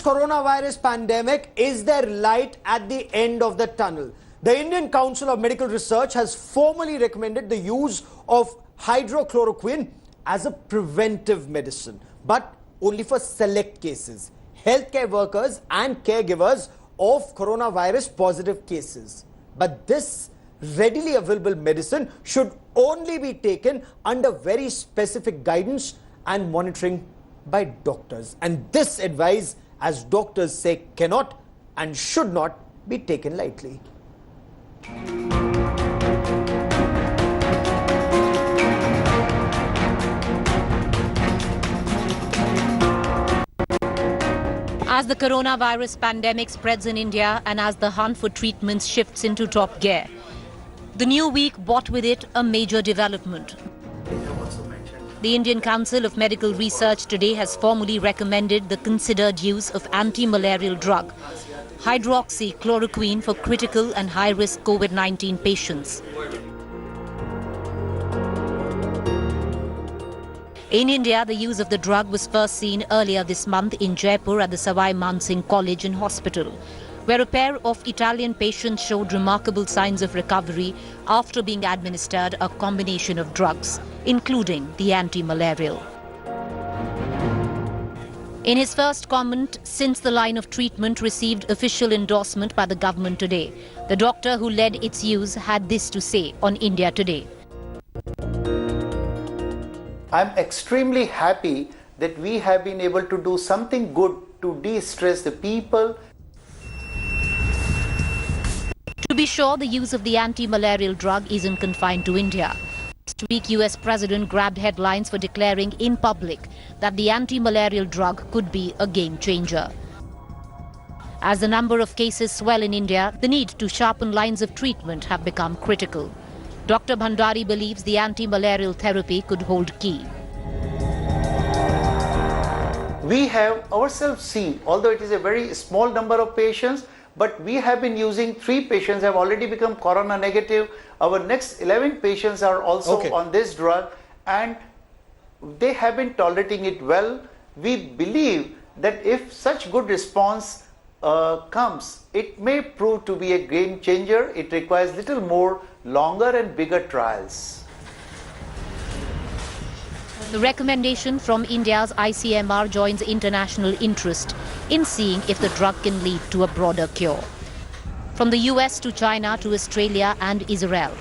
this coronavirus pandemic, is there light at the end of the tunnel? The Indian Council of Medical Research has formally recommended the use of hydroxychloroquine as a preventive medicine, but only for select cases, healthcare workers and caregivers of coronavirus positive cases. But this readily available medicine should only be taken under very specific guidance and monitoring by doctors. And this advice, as doctors say, cannot and should not be taken lightly. As the coronavirus pandemic spreads in India and as the hunt for treatments shifts into top gear, the new week brought with it a major development. The Indian Council of Medical Research today has formally recommended the considered use of anti-malarial drug, hydroxychloroquine, for critical and high-risk COVID-19 patients. In India, the use of the drug was first seen earlier this month in Jaipur at the Savai Mansingh College and Hospital, where a pair of Italian patients showed remarkable signs of recovery after being administered a combination of drugs, including the anti-malarial. In his first comment since the line of treatment received official endorsement by the government today, the doctor who led its use had this to say on India Today. I'm extremely happy that we have been able to do something good to de-stress the people. To be sure, the use of the anti-malarial drug isn't confined to India. Last week, US President grabbed headlines for declaring in public that the anti-malarial drug could be a game changer. As the number of cases swell in India, the need to sharpen lines of treatment have become critical. Dr. Bhandari believes the anti-malarial therapy could hold key. We have ourselves seen, although it is a very small number of patients, but we have been using 3 patients have already become corona negative. Our next 11 patients are also on this drug and they have been tolerating it well. We believe that if such good response comes, it may prove to be a game changer. It requires little more longer and bigger trials. The recommendation from India's ICMR joins international interest in seeing if the drug can lead to a broader cure. From the US to China to Australia and Israel,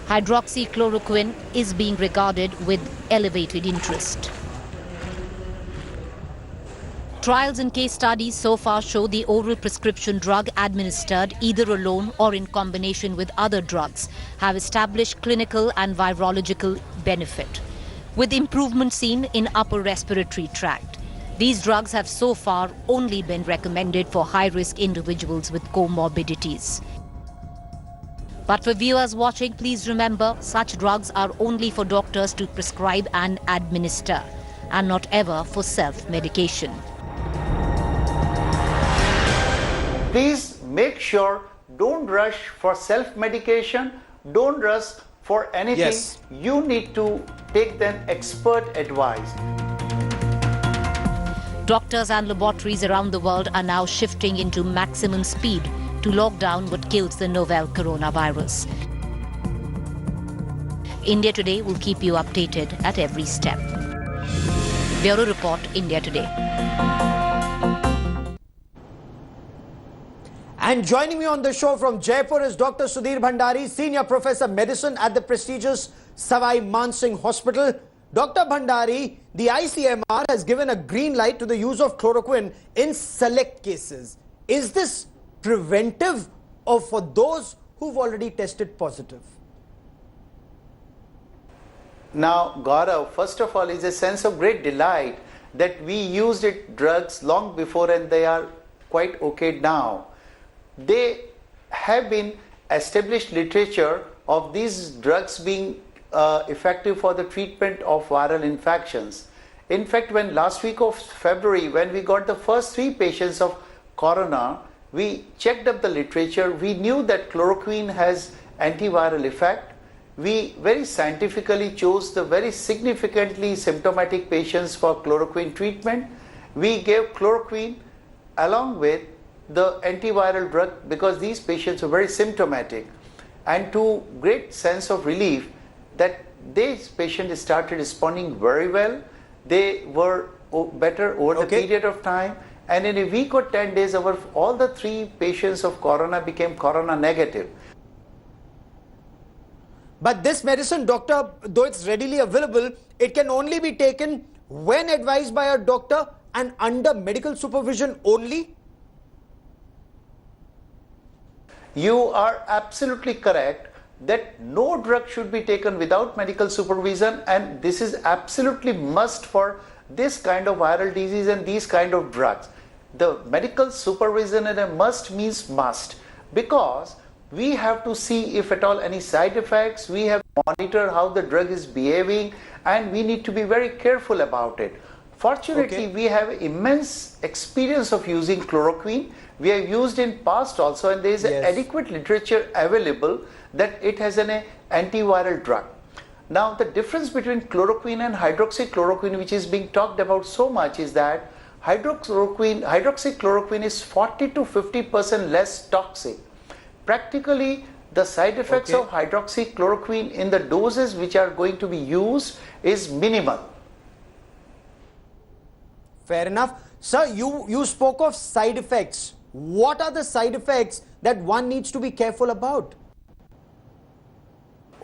hydroxychloroquine is being regarded with elevated interest. Trials and case studies so far show the oral prescription drug administered either alone or in combination with other drugs have established clinical and virological benefit, with improvement seen in upper respiratory tract. These drugs have so far only been recommended for high-risk individuals with comorbidities. But for viewers watching, please remember, such drugs are only for doctors to prescribe and administer, and not ever for self-medication. Please make sure, don't rush for self-medication, don't rush for anything. Yes. You need to take then expert advice. Doctors and laboratories around the world are now shifting into maximum speed to lock down what kills the novel coronavirus. India Today will keep you updated at every step. Bureau Report, India Today. And joining me on the show from Jaipur is Dr. Sudhir Bhandari, Senior Professor Medicine at the prestigious Savai Mansingh Hospital. Dr. Bhandari, the ICMR has given a green light to the use of chloroquine in select cases. Is this preventive or for those who've already tested positive? Now, Gaurav, first of all, is a sense of great delight that we used it drugs long before and they are quite okay now. They have been established literature of these drugs being effective for the treatment of viral infections. In fact, when last week of February, when we got the first 3 patients of corona, we checked up the literature. We knew that chloroquine has antiviral effect. We very scientifically chose the very significantly symptomatic patients for chloroquine treatment. We gave chloroquine along with the antiviral drug, because these patients are very symptomatic, and to great sense of relief that these patients started responding very well. They were better over the period of time, and in a week or 10 days all the 3 patients of corona became corona negative. But this medicine, doctor, though it's readily available, it can only be taken when advised by a doctor and under medical supervision only? You are absolutely correct that no drug should be taken without medical supervision, and this is absolutely must for this kind of viral disease and these kind of drugs. The medical supervision and a must means must, because we have to see if at all any side effects, we have to monitor how the drug is behaving, and we need to be very careful about it. Fortunately, we have immense experience of using chloroquine. We have used in past also, and there is adequate literature available that it has an antiviral drug. Now, the difference between chloroquine and hydroxychloroquine, which is being talked about so much, is that hydroxychloroquine is 40 to 50% less toxic. Practically, the side effects of hydroxychloroquine in the doses which are going to be used is minimal. Fair enough. Sir, you spoke of side effects. What are the side effects that one needs to be careful about?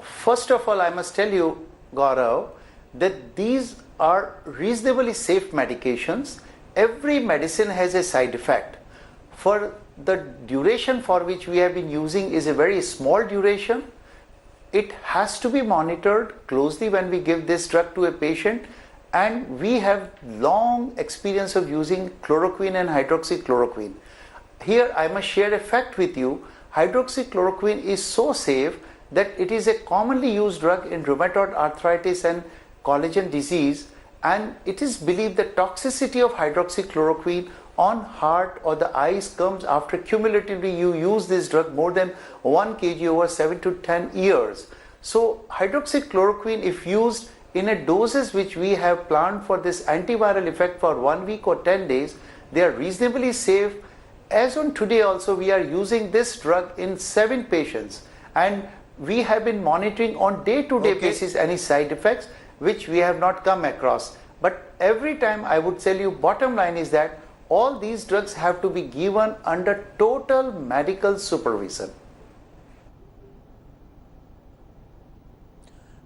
First of all, I must tell you, Gaurav, that these are reasonably safe medications. Every medicine has a side effect. For the duration for which we have been using is a very small duration. It has to be monitored closely when we give this drug to a patient, and we have long experience of using chloroquine and hydroxychloroquine. Here I must share a fact with you. Hydroxychloroquine is so safe that it is a commonly used drug in rheumatoid arthritis and collagen disease, and it is believed that toxicity of hydroxychloroquine on heart or the eyes comes after cumulatively you use this drug more than 1 kg over 7 to 10 years. So hydroxychloroquine, if used in a doses which we have planned for this antiviral effect for 1 week or 10 days, they are reasonably safe. As on today also, we are using this drug in 7 patients, and we have been monitoring on day-to-day basis any side effects which we have not come across. But every time I would tell you, bottom line is that all these drugs have to be given under total medical supervision.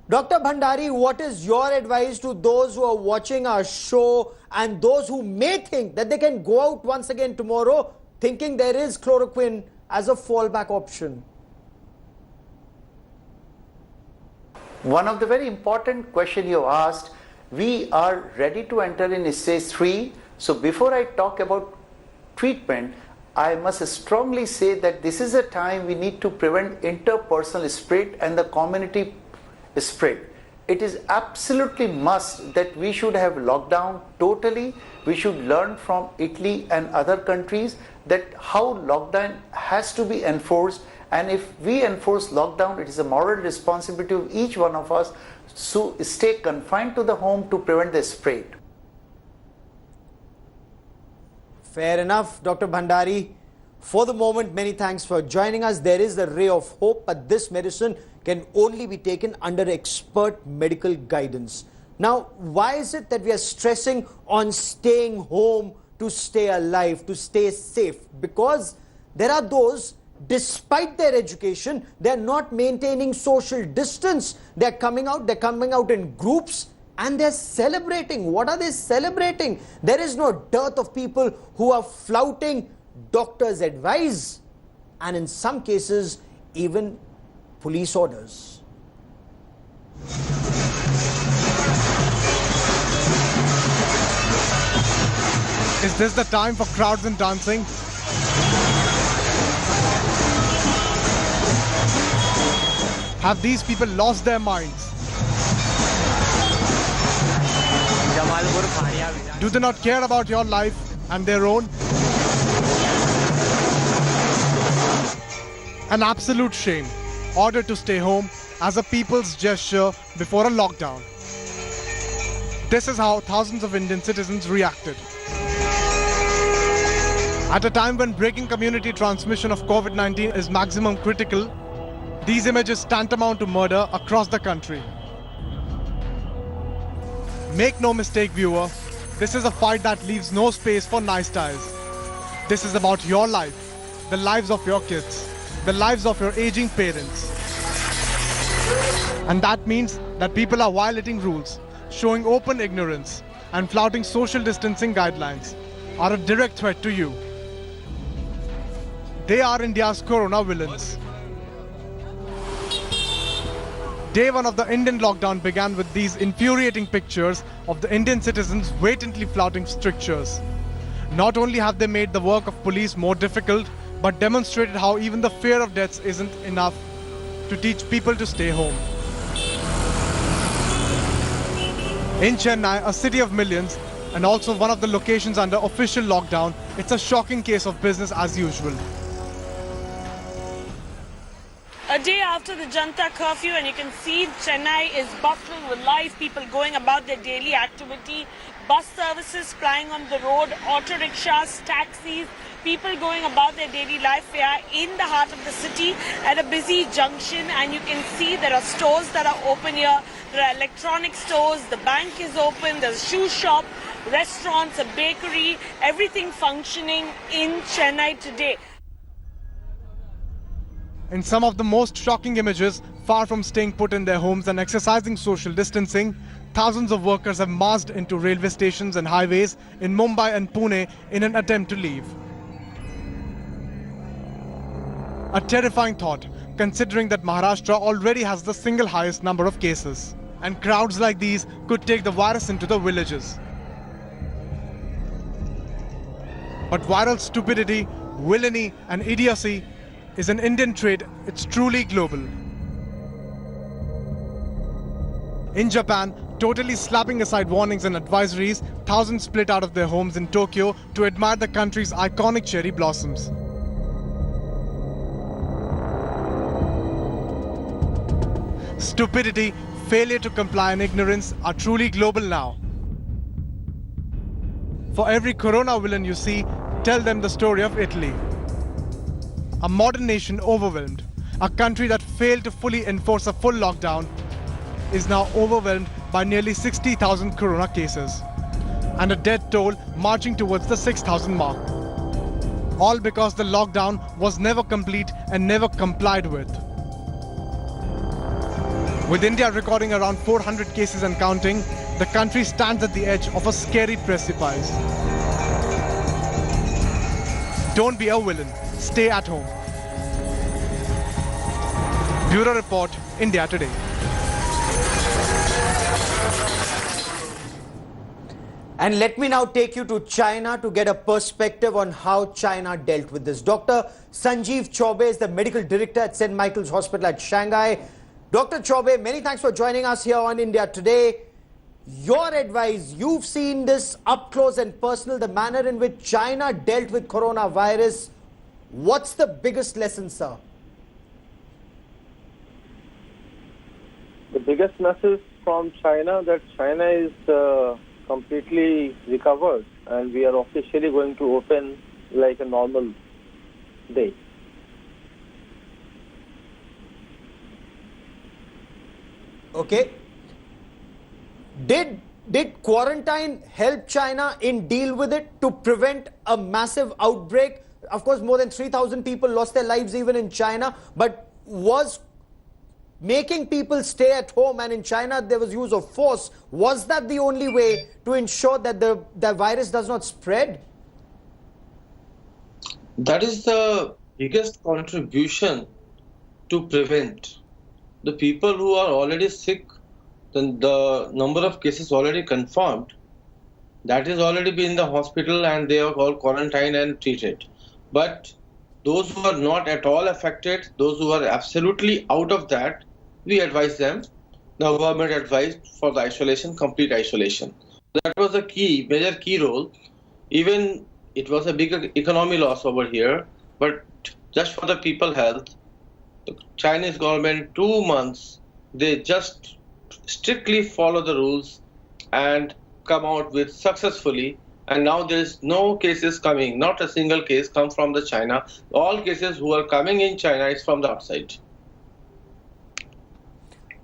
Dr. Bhandari, what is your advice to those who are watching our show and those who may think that they can go out once again tomorrow thinking there is chloroquine as a fallback option? One of the very important questions you asked, we are ready to enter in stage 3. So before I talk about treatment, I must strongly say that this is a time we need to prevent interpersonal spread and the community spread. It is absolutely must that we should have lockdown totally. We should learn from Italy and other countries that how lockdown has to be enforced, and if we enforce lockdown, it is a moral responsibility of each one of us to stay confined to the home to prevent the spread. Fair enough, Dr. Bhandari. For the moment, many thanks for joining us. There is a ray of hope, but this medicine can only be taken under expert medical guidance. Now, why is it that we are stressing on staying home to stay alive, to stay safe? Because there are those, despite their education, they are not maintaining social distance. They're coming out in groups, and they're celebrating. What are they celebrating? There is no dearth of people who are flouting doctors' advice, and in some cases, even police orders. Is this the time for crowds and dancing? Have these people lost their minds? Do they not care about your life and their own? An absolute shame. Ordered to stay home as a people's gesture before a lockdown. This is how thousands of Indian citizens reacted. At a time when breaking community transmission of COVID-19 is maximum critical, these images tantamount to murder across the country. Make no mistake, viewer, this is a fight that leaves no space for nice guys. This is about your life, the lives of your kids, the lives of your aging parents. And that means that people are violating rules, showing open ignorance, and flouting social distancing guidelines are a direct threat to you. They are India's corona villains. Day one of the Indian lockdown began with these infuriating pictures of the Indian citizens blatantly flouting strictures. Not only have they made the work of police more difficult, but demonstrated how even the fear of deaths isn't enough to teach people to stay home. In Chennai, a city of millions, and also one of the locations under official lockdown, it's a shocking case of business as usual. A day after the Janta curfew, and you can see Chennai is bustling with life, people going about their daily activity, bus services plying on the road, auto rickshaws, taxis, people going about their daily life. We are in the heart of the city at a busy junction, and you can see there are stores that are open here. There are electronic stores, the bank is open, there's a shoe shop, restaurants, a bakery, everything functioning in Chennai today. In some of the most shocking images, far from staying put in their homes and exercising social distancing, thousands of workers have marched into railway stations and highways in Mumbai and Pune in an attempt to leave. A terrifying thought, considering that Maharashtra already has the single highest number of cases. And crowds like these could take the virus into the villages. But viral stupidity, villainy and idiocy is an Indian trait. It's truly global. In Japan, totally slapping aside warnings and advisories, thousands split out of their homes in Tokyo to admire the country's iconic cherry blossoms. Stupidity, failure to comply and ignorance are truly global now. For every corona villain you see, tell them the story of Italy. A modern nation overwhelmed, a country that failed to fully enforce a full lockdown, is now overwhelmed by nearly 60,000 corona cases and a death toll marching towards the 6,000 mark. All because the lockdown was never complete and never complied with. With India recording around 400 cases and counting, the country stands at the edge of a scary precipice. Don't be a villain. Stay at home. Bureau Report, India Today. And let me now take you to China to get a perspective on how China dealt with this. Dr. Sanjeev Chaubey is the medical director at St. Michael's Hospital at Shanghai. Dr. Chaubey, many thanks for joining us here on India Today. Your advice, you've seen this up close and personal, the manner in which China dealt with coronavirus. What's the biggest lesson, sir? The biggest message from China that China is completely recovered and we are officially going to open like a normal day. Okay. Did quarantine help China in deal with it to prevent a massive outbreak? Of course, more than 3,000 people lost their lives even in China, but was making people stay at home, and in China there was use of force, was that the only way to ensure that the virus does not spread? That is the biggest contribution to prevent. The people who are already sick, the number of cases already confirmed, that is already been in the hospital and they are all quarantined and treated. But those who are not at all affected, those who are absolutely out of that, we advise them, the government advised for the isolation, complete isolation. That was a major key role. Even it was a big economy loss over here, but just for the people health, the Chinese government 2 months, they just strictly follow the rules and come out with successfully and now there is no cases coming, not a single case come from the China. All cases who are coming in China is from the outside.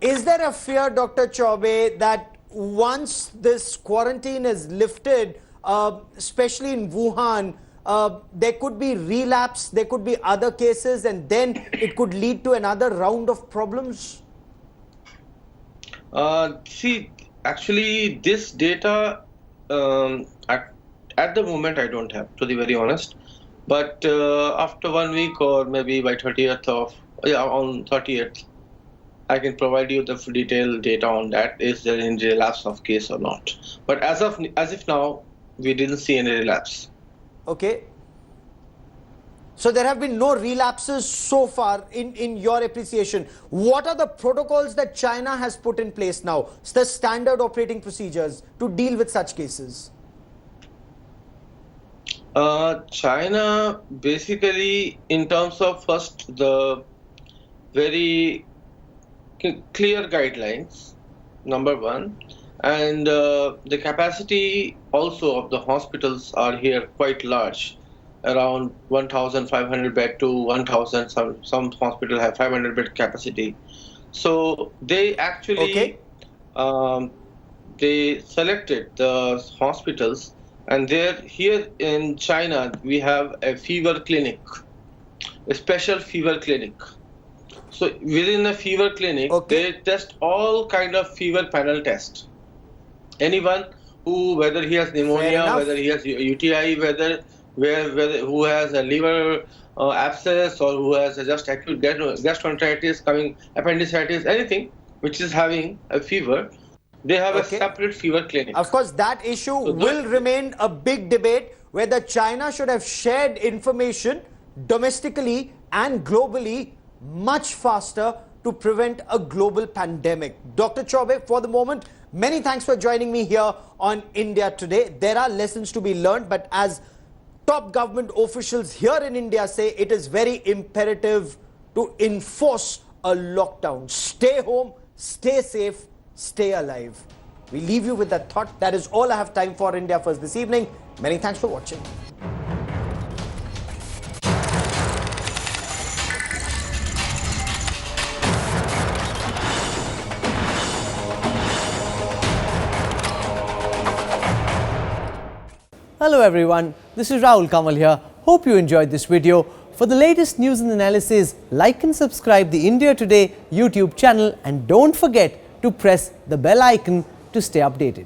Is there a fear, Dr. Chaube, that once this quarantine is lifted, especially in Wuhan, there could be relapse, there could be other cases, and then it could lead to another round of problems? See, actually, this data at the moment I don't have, to be very honest. But after 1 week or maybe by 30th on 30th, I can provide you the detailed data on that. Is there any relapse of case or not? But as of now, we didn't see any relapse. Okay. So there have been no relapses so far in your appreciation. What are the protocols that China has put in place now? It's the standard operating procedures to deal with such cases. China basically, in terms of first the very clear guidelines, number one, and the capacity also of the hospitals are here quite large, around 1,500 bed to 1,000. Some hospitals have 500 bed capacity. So they actually they selected the hospitals, and here in China we have a fever clinic, a special fever clinic. So within a fever clinic, they test all kind of fever panel test. Anyone whether he has pneumonia, whether he has UTI, whether who has a liver abscess, or who has just acute gastroenteritis coming, appendicitis, anything which is having a fever, they have a separate fever clinic. Of course, that issue will remain a big debate, whether China should have shared information domestically and globally much faster to prevent a global pandemic. Dr. Chaube, for the moment, many thanks for joining me here on India Today. There are lessons to be learned, but as top government officials here in India say, it is very imperative to enforce a lockdown. Stay home, stay safe, stay alive. We leave you with that thought. That is all I have time for India First this evening. Many thanks for watching. Hello everyone, this is Rahul Kamal here. Hope you enjoyed this video. For the latest news and analysis, like and subscribe the India Today YouTube channel, and don't forget to press the bell icon to stay updated.